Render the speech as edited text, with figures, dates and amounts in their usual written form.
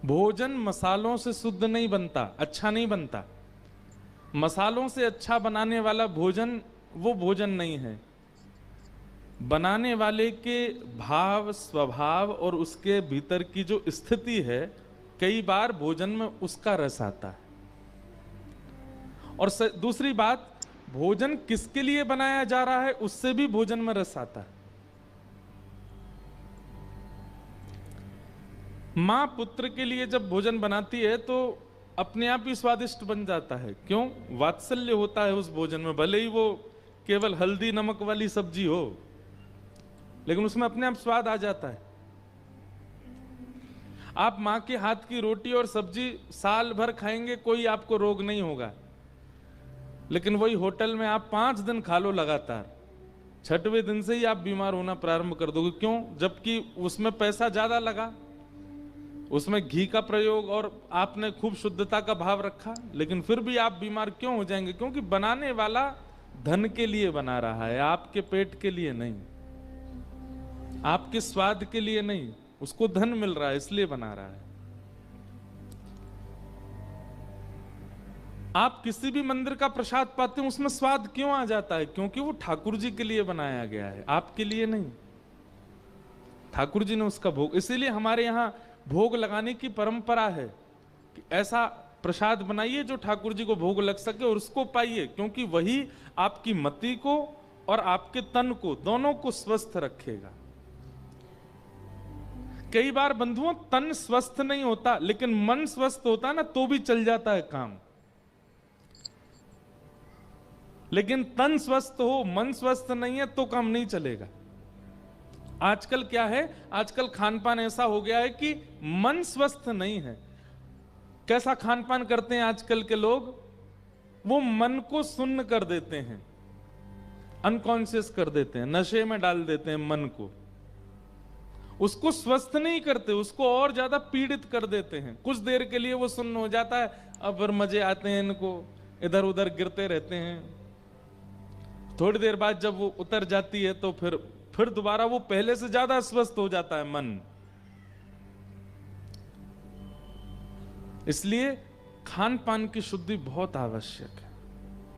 भोजन मसालों से शुद्ध नहीं बनता, अच्छा नहीं बनता। मसालों से अच्छा बनाने वाला भोजन वो भोजन नहीं है। बनाने वाले के भाव, स्वभाव और उसके भीतर की जो स्थिति है, कई बार भोजन में उसका रस आता है। और दूसरी बात, भोजन किसके लिए बनाया जा रहा है उससे भी भोजन में रस आता है। मां पुत्र के लिए जब भोजन बनाती है तो अपने आप ही स्वादिष्ट बन जाता है। क्यों? वात्सल्य होता है उस भोजन में। भले ही वो केवल हल्दी नमक वाली सब्जी हो, लेकिन उसमें अपने आप स्वाद आ जाता है। आप मां के हाथ की रोटी और सब्जी साल भर खाएंगे, कोई आपको रोग नहीं होगा। लेकिन वही होटल में आप 5 दिन खा लो लगातार, 6वें दिन से ही आप बीमार होना प्रारंभ कर दोगे। क्यों? जबकि उसमें पैसा ज्यादा लगा, उसमें घी का प्रयोग और आपने खूब शुद्धता का भाव रखा, लेकिन फिर भी आप बीमार क्यों हो जाएंगे? क्योंकि बनाने वाला धन के लिए बना रहा है, आपके पेट के लिए नहीं, आपके स्वाद के लिए नहीं। उसको धन मिल रहा है इसलिए बना रहा है। आप किसी भी मंदिर का प्रसाद पाते हैं, उसमें स्वाद क्यों आ जाता है? क्योंकि वो ठाकुर जी के लिए बनाया गया है, आपके लिए नहीं। ठाकुर जी ने उसका भोग, इसीलिए हमारे यहां भोग लगाने की परंपरा है कि ऐसा प्रसाद बनाइए जो ठाकुर जी को भोग लग सके और उसको पाइए, क्योंकि वही आपकी मति को और आपके तन को, दोनों को स्वस्थ रखेगा। कई बार बंधुओं, तन स्वस्थ नहीं होता लेकिन मन स्वस्थ होता ना, तो भी चल जाता है काम। लेकिन तन स्वस्थ हो, मन स्वस्थ नहीं है तो काम नहीं चलेगा। आजकल क्या है, आजकल खान पान ऐसा हो गया है कि मन स्वस्थ नहीं है। कैसा खान पान करते हैं आजकल के लोग? वो मन को सुन्न कर देते हैं, अनकॉन्शियस कर देते हैं, नशे में डाल देते हैं मन को। उसको स्वस्थ नहीं करते, उसको और ज्यादा पीड़ित कर देते हैं। कुछ देर के लिए वो सुन्न हो जाता है, अब फिर मजे आते हैं इनको, इधर उधर गिरते रहते हैं। थोड़ी देर बाद जब वो उतर जाती है तो फिर दोबारा वो पहले से ज्यादा स्वस्थ हो जाता है मन। इसलिए खान पान की शुद्धि बहुत आवश्यक है।